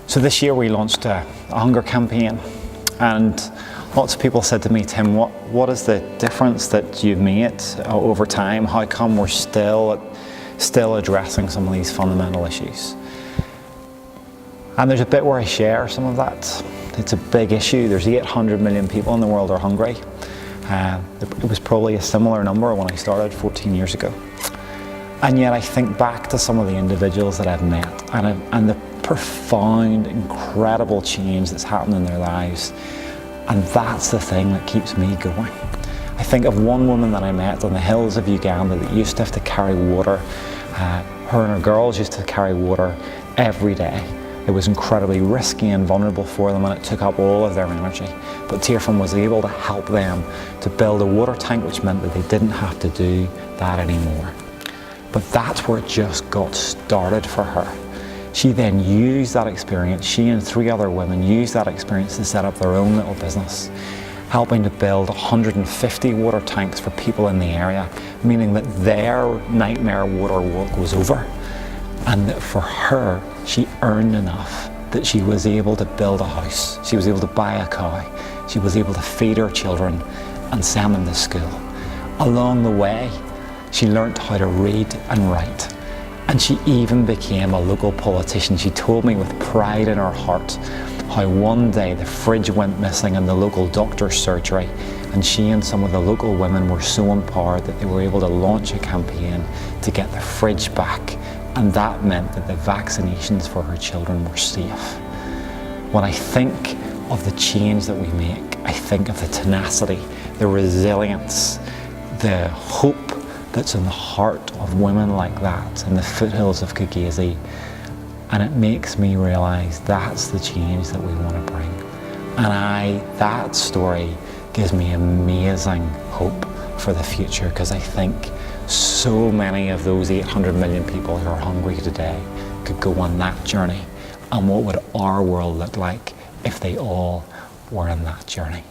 So this year we launched a hunger campaign, and lots of people said to me, Tim, what is the difference that you've made over time? How come we're still addressing some of these fundamental issues? And there's a bit where I share some of that. It's a big issue. There's 800 million people in the world are hungry. It was probably a similar number when I started 14 years ago. And yet I think back to some of the individuals that I've met and the profound, incredible change that's happened in their lives. And that's the thing that keeps me going. I think of one woman that I met on the hills of Uganda that used to have to carry water. Her and her girls used to carry water every day. It was incredibly risky and vulnerable for them, and it took up all of their energy. But Tearfund was able to help them to build a water tank, which meant that they didn't have to do that anymore. But that's where it just got started for her. She then used that experience, she and 3 other women used that experience to set up their own little business, helping to build 150 water tanks for people in the area, meaning that their nightmare water walk was over. And that for her, she earned enough that she was able to build a house, she was able to buy a cow, she was able to feed her children and send them to school. Along the way, she learnt how to read and write. And she even became a local politician. She told me with pride in her heart how one day the fridge went missing in the local doctor's surgery, and she and some of the local women were so empowered that they were able to launch a campaign to get the fridge back, and that meant that the vaccinations for her children were safe. When I think of the change that we make, I think of the tenacity, the resilience, the hope that's in the heart of women like that in the foothills of Kagezi, and it makes me realise that's the change that we want to bring. And that story gives me amazing hope for the future, because I think so many of those 800 million people who are hungry today could go on that journey. And what would our world look like if they all were on that journey?